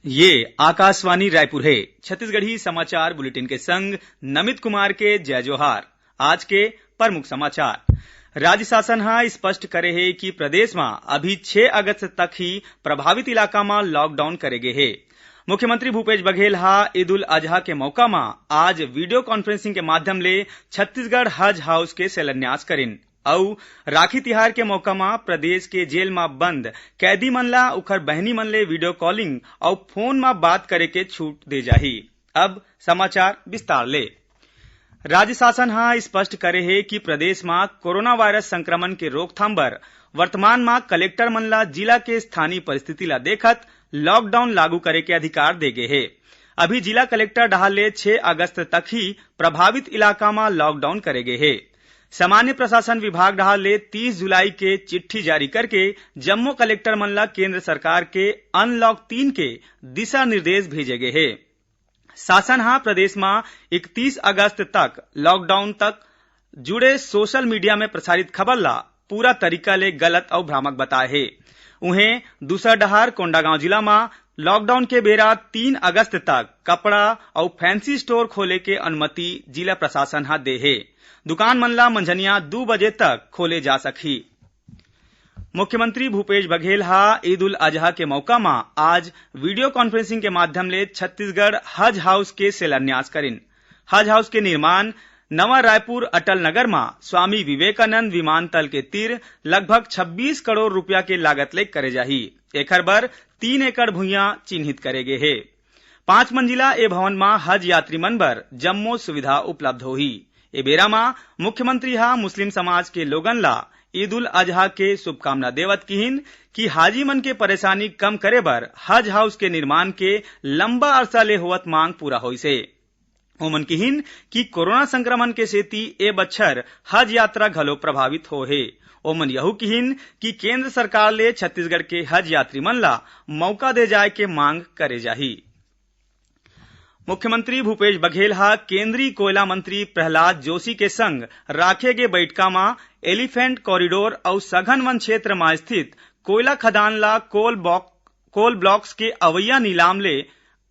ये आकाशवाणी रायपुर है। छत्तीसगढ़ी समाचार बुलेटिन के संग नमित कुमार के जय जोहार। आज के प्रमुख समाचार। राज्य शासन हा स्पष्ट करे है कि प्रदेश में अभी 6 अगस्त तक ही प्रभावित इलाका में लॉकडाउन करे गे है। मुख्यमंत्री भूपेश बघेल हा ईद उल अजहा के मौका में आज वीडियो कॉन्फ्रेंसिंग के माध्यम ले छत्तीसगढ़ हज हाउस के शिलान्यास करिन और राखी तिहार के मौका में प्रदेश के जेल में बंद कैदी मन ला उखर बहनी मन ले वीडियो कॉलिंग और फोन में बात करे के छूट दे जाही। अब समाचार विस्तार ले। राज्य शासन हा स्पष्ट करे है कि प्रदेश में कोरोना वायरस संक्रमण के रोकथाम बर वर्तमान में कलेक्टर मन ला जिला के स्थानीय परिस्थिति ला देखत लॉकडाउन लागू करे के अधिकार दे गे है। अभी जिला कलेक्टर डहाल ले 6 अगस्त तक ही प्रभावित इलाका में लॉकडाउन करे गे है। सामान्य प्रशासन विभाग डहाल ले 30 जुलाई के चिट्ठी जारी करके जम्मू कलेक्टर मन ला केंद्र सरकार के अनलॉक 3 के दिशा निर्देश भेजे गए है। शासन हा प्रदेश में 31 अगस्त तक लॉकडाउन तक जुड़े सोशल मीडिया में प्रसारित खबर ला पूरा तरीका ले गलत और भ्रामक बताए है। उन्हें दूसरा डहार कोंडागांव जिला में लॉकडाउन के बेरा 3 अगस्त तक कपड़ा और फैंसी स्टोर खोले के अनुमति जिला प्रशासन हा दे है। दुकान मन ला मंझनिया 2 बजे तक खोले जा सकी। मुख्यमंत्री भूपेश बघेल हा ईद उल अजहा के मौका में आज वीडियो कॉन्फ्रेंसिंग के माध्यम ले छत्तीसगढ़ हज हाउस के शिलान्यास करिन। हज हाउस के निर्माण नवा रायपुर अटल नगर में स्वामी विवेकानंद विमानतल के तीर लगभग 26 करोड़ रुपया के लागत ले करे जाही। एकर बर 3 एकड़ भुइयां चिन्हित करे गे है। 5 मंजिला ए भवन में हज यात्री मन बर जम्मो सुविधा उपलब्ध होही। ए बेरा में मुख्यमंत्री हा मुस्लिम समाज के लोगन ला ईद उल अजहा के शुभकामना देवत किहिन कि हाजी मन के परेशानी कम करे बर हज हाउस के निर्माण के लंबा अरसा ले होवत मांग पूरा होइसे। ओमन किहिन कि कोरोना संक्रमण के सेती ए बच्छर हज यात्रा घलो प्रभावित हो है। ओमन यहू किहिन कि केंद्र सरकार ले छत्तीसगढ़ के हज यात्री मन ला मौका दे जाए के मांग करे जाही। मुख्यमंत्री भूपेश बघेल हा केंद्रीय कोयला मंत्री प्रहलाद जोशी के संग राखे गे बैठका में एलिफेंट कॉरिडोर और सघन वन क्षेत्र में स्थित कोयला खदान ला कोल ब्लॉक्स के अवैया नीलाम ले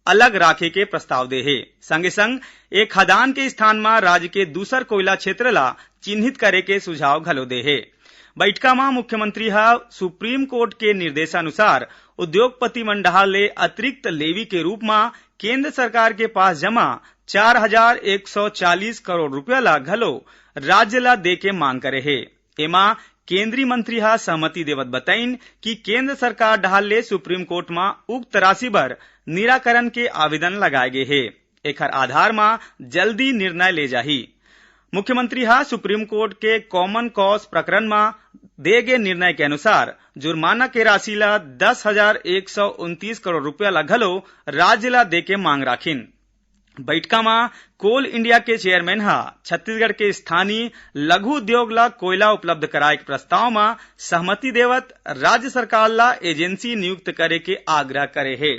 अलग राखे के प्रस्ताव दे है। संगे संग एक खदान के स्थान में राज्य के दूसर कोयला क्षेत्र ला चिन्हित करे के सुझाव घलो दे है। बैठका में मुख्यमंत्री हा सुप्रीम कोर्ट के निर्देशानुसार उद्योगपति मंडहा ले अतिरिक्त लेवी के रूप में केंद्र सरकार के पास जमा 4140 करोड़ रुपया ला घलो राज्य ला दे के मांग करे है। एमा केंद्रीय मंत्री हा सहमति देवत बताइन कि केंद्र सरकार डहाल ले सुप्रीम कोर्ट में उक्त राशि बर निराकरण के आवेदन लगाए गए है। एकर आधार में जल्दी निर्णय ले जाही। मुख्यमंत्री हा सुप्रीम कोर्ट के कॉमन कॉज प्रकरण में दे गए निर्णय के अनुसार जुर्माना के राशि ला 10,129 करोड़ रुपया ला घलो राज्य ला दे के मांग राखिन। बैठका में कोल इंडिया के चेयरमैन हा छत्तीसगढ़ के स्थानीय लघु उद्योग ला कोयला उपलब्ध कराए के प्रस्ताव में सहमति देवत राज्य सरकार ला एजेंसी नियुक्त करे के आग्रह करे है।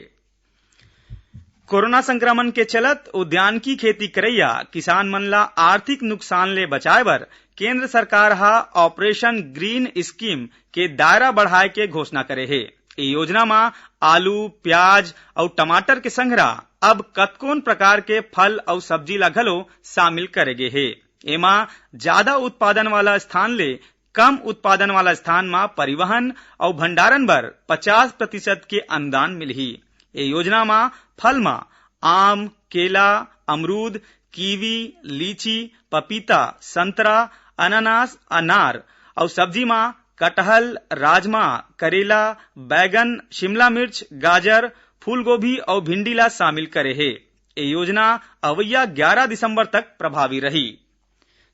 कोरोना संक्रमण के चलत उद्यानिकी खेती करैया किसान मन ला आर्थिक नुकसान ले बचाए बर केंद्र सरकार हा ऑपरेशन ग्रीन स्कीम के दायरा बढ़ाए के घोषणा करे है। ये योजना में आलू, प्याज और टमाटर के संघरा अब कतकोन प्रकार के फल और सब्जी ला घलो शामिल करे गे है। एमा ज्यादा उत्पादन वाला स्थान ले कम उत्पादन वाला स्थान में परिवहन और भंडारण बर 50% के अनुदान मिलही। ये योजना में फल में आम, केला, अमरूद, कीवी, लीची, पपीता, संतरा, अनानास, अनार और सब्जी में कटहल, राजमा, करेला, बैगन, शिमला मिर्च, गाजर, फूलगोभी और भिंडी ला शामिल करे है। ये योजना अवैया 11 दिसंबर तक प्रभावी रही।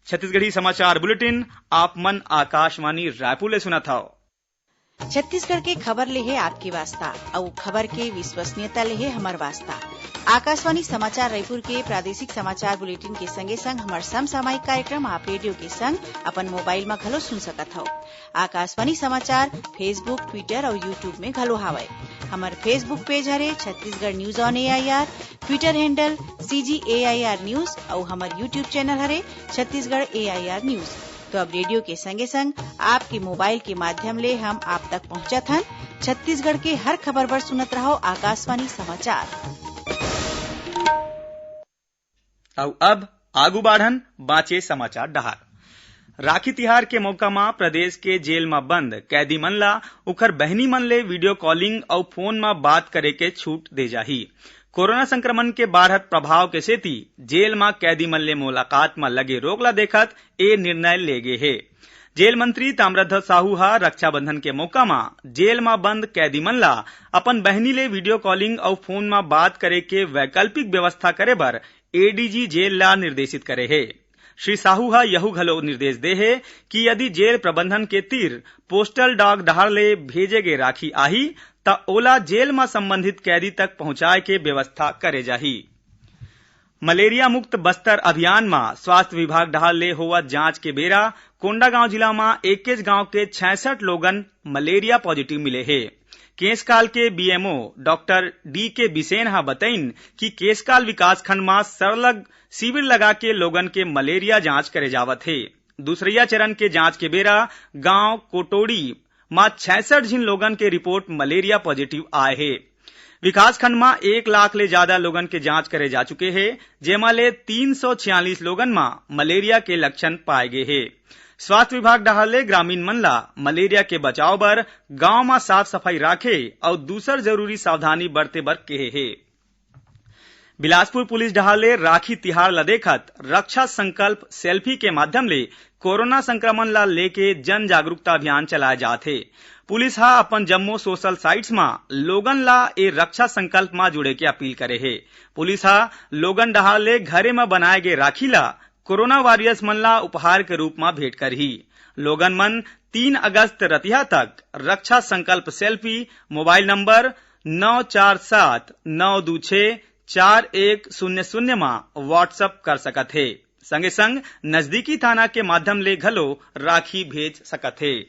छत्तीसगढ़ी समाचार बुलेटिन आप मन आकाशवाणी रायपुर ले सुना था। छत्तीसगढ़ के खबर ले है आपके वास्ता और खबर के विश्वसनीयता ले है हमार वास्ता। आकाशवाणी समाचार रायपुर के प्रादेशिक समाचार बुलेटिन के संगे संग हमार समसामयिक कार्यक्रम आप रेडियो के संग अपन मोबाइल में घलो सुन सकत हो। आकाशवाणी समाचार फेसबुक, ट्विटर और यूट्यूब में घलो हावय। हमार फेसबुक पेज हरे Chhattisgarh news on AIR, Twitter handle CGAIR news और हमार यूट्यूब चैनल हरे छत्तीसगढ़ AIR न्यूज। तो अब रेडियो के संगे संग आपके मोबाइल के माध्यम ले हम आप तक पहुंचत हन। छत्तीसगढ़ के हर खबर बर सुनत रहो आकाशवाणी समाचार। अब आगू बाढ़न बाँचे समाचार डहार। राखी तिहार के मौका में प्रदेश के जेल में बंद कैदी मन ला उखर बहनी मन ले वीडियो कॉलिंग और फोन में बात करे के छूट दे जाही। कोरोना संक्रमण के बढ़त प्रभाव के सेती जेल में कैदी मन ले मुलाकात में लगे रोक ला देखत ए निर्णय ले गे हे। जेल मंत्री ताम्रध्वज साहू हा रक्षाबंधन के मौका में जेल में बंद कैदी मन ला अपन बहनी ले वीडियो कॉलिंग और फोन में बात करे के वैकल्पिक व्यवस्था करे बर एडीजी जेल ला निर्देशित करे हे। श्री साहू हा यहू घलो निर्देश दे हे कि यदि जेल प्रबंधन के तीर पोस्टल डॉग डहार ले भेजे गे राखी आही त ओला जेल में संबंधित कैदी तक पहुंचाए के व्यवस्था करे जाही। मलेरिया मुक्त बस्तर अभियान में स्वास्थ्य विभाग डहार ले होवत जांच के बेरा कोंडागांव जिला में एकेज गांव के 66 लोगन मलेरिया पॉजिटिव मिले हे। केसकाल के बीएमओ डॉक्टर डी के बिसेन हा बताइन कि केसकाल विकास खंड में सरलग शिविर लगा के लोगन के मलेरिया जांच करे जावत है। दूसरिया चरण के जांच के बेरा गांव कोटोड़ी में 66 जिन लोगन के रिपोर्ट मलेरिया पॉजिटिव आए है। विकास खंड में 1 लाख ले ज्यादा लोगन के जांच करे जा चुके हैं, जेमा ले 346 लोगन में मलेरिया के लक्षण पाए गए हैं। स्वास्थ्य विभाग डहाले ग्रामीण मन ला मलेरिया के बचाव बर गांव में साफ सफाई राखे और दूसर जरूरी सावधानी बरते बर कहे हे। बिलासपुर पुलिस डहाले राखी तिहार ला देखत रक्षा संकल्प सेल्फी के माध्यम ले कोरोना संक्रमण ला लेके जन जागरूकता अभियान चलाए जाथे। पुलिस हा अपन जम्मो सोशल साइट्स में लोगन ला ए रक्षा संकल्प में जुड़े के अपील करे हे। पुलिस हा लोगन डहाले घरे में बनाए गए राखी ला कोरोना वॉरियर्स मन ला उपहार के रूप में भेंट करही। लोगन मन 3 अगस्त रतिहा तक रक्षा संकल्प सेल्फी मोबाइल नंबर 9479264100 में व्हाट्सएप कर सकत हे। संगे संग नजदीकी थाना के माध्यम ले घलो राखी भेज सकत हे।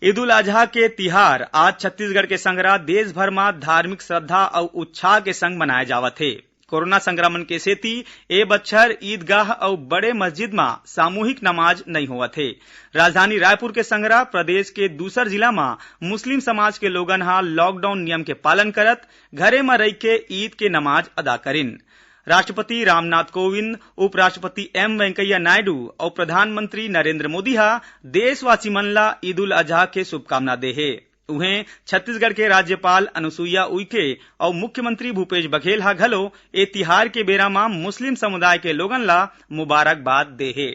ईद उल अजहा के तिहार आज छत्तीसगढ़ के संगरा देश भर में धार्मिक श्रद्धा और उत्साह के संग मनाए जावत है। कोरोना संक्रमण के सेती ए बच्छर ईदगाह और बड़े मस्जिद में सामूहिक नमाज नहीं होवत है। राजधानी रायपुर के संगरा प्रदेश के दूसर जिला में मुस्लिम समाज के लोगन हा लॉकडाउन नियम के पालन करत घरे में रह के ईद के नमाज अदा करिन। राष्ट्रपति रामनाथ कोविंद, उपराष्ट्रपति एम वेंकैया नायडू और प्रधानमंत्री नरेंद्र मोदी हा देशवासी मन ला ईद उल अजहा के शुभकामना दे हे। उन्हें छत्तीसगढ़ के राज्यपाल अनुसुईया उइके और मुख्यमंत्री भूपेश बघेल हा घलो ए तिहार के बेरा में मुस्लिम समुदाय के लोगन ला मुबारकबाद दे हे।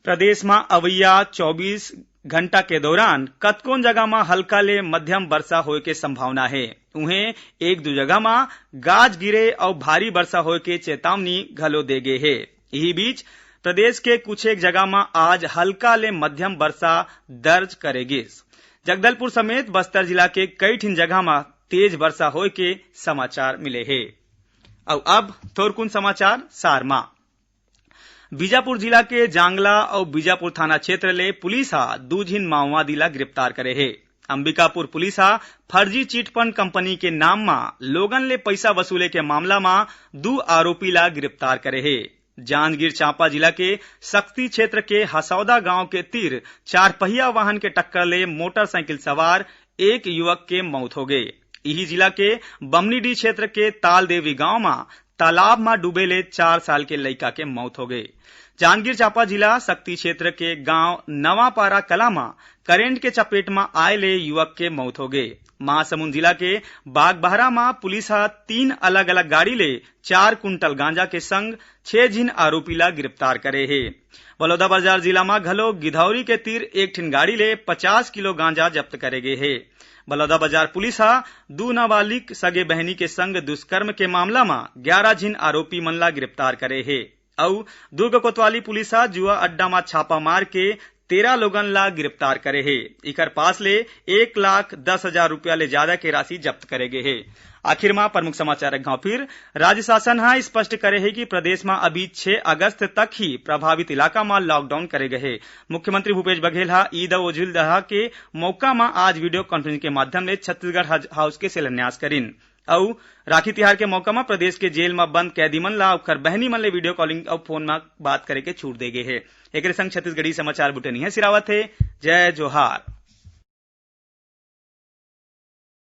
प्रदेश में अवैया 24 घंटा के दौरान कतकोन जगह में हल्का ले मध्यम वर्षा होए के संभावना है। उन्हें 1-2 जगह में गाज गिरे और भारी वर्षा होए के चेतावनी घलो दे गए है। यही बीच प्रदेश के कुछ एक जगह में आज हल्का ले मध्यम वर्षा दर्ज करेगी। जगदलपुर समेत बस्तर जिला के कई ठिन जगह में तेज वर्षा होए के समाचार मिले हैं। और अब थोरकुन समाचार सारमा। बीजापुर जिला के जांगला और बीजापुर थाना क्षेत्र ले पुलिस हा 2 झिन माओवादी ला गिरफ्तार करे है। अंबिकापुर पुलिस हा फर्जी चिटफंड कंपनी के नाम में लोगन ले पैसा वसूले के मामला में 2 आरोपी ला गिरफ्तार करे है। जांजगीर चांपा जिला के सक्ती क्षेत्र के हसौदा गांव के तीर 4 पहिया वाहन के टक्कर ले मोटरसाइकिल सवार एक युवक के मौत हो गए। यही जिला के बमनीडी क्षेत्र के तालदेवी गांव में तालाब में डूबे ले 4 साल के लड़का के मौत हो गए। जांजगीर चांपा जिला सक्ती क्षेत्र के गांव नवापारा कला में करेंट के चपेट में आए ले युवक के मौत हो गए। महासमुंद जिला के बागबहरा में पुलिस हा 3 अलग अलग गाड़ी ले 4 कुंटल गांजा के संग 6 झिन आरोपी ला गिरफ्तार करे है। बलौदाबाजार जिला में घलो गिधौरी के तीर एक ठिन गाड़ी ले 50 किलो गांजा जब्त करे गए है। बलौदाबाजार पुलिस हा 2 नाबालिग सगे बहनी के संग दुष्कर्म के मामला में 11 झिन आरोपी मन ला गिरफ्तार करे है। और दुर्ग कोतवाली पुलिस हा जुआ अड्डा में छापा मार के 13 लोगन ला गिरफ्तार करे है। इकर पास ले 1,10,000 रुपया ले ज्यादा के राशि जब्त करे गए है। आखिर में प्रमुख समाचार एक फिर राज्य शासन हा स्पष्ट करे है कि प्रदेश में अभी 6 अगस्त तक ही प्रभावित इलाका में लॉकडाउन करे गए है। मुख्यमंत्री भूपेश बघेल हा ईद उल अजहा के मौका में आज वीडियो कॉन्फ्रेंस के माध्यम ले छत्तीसगढ़ हज हाउस के शिलान्यास करिन अउ राखी तिहार के मौका में प्रदेश के जेल में बंद कैदी मन ला ओकर बहनी मन ले वीडियो कॉलिंग अउ फोन में बात करे के छूट दे गे हे। एकरे संग छत्तीसगढ़ी समाचार बुलेटिन सिरावत हे। जय जोहार।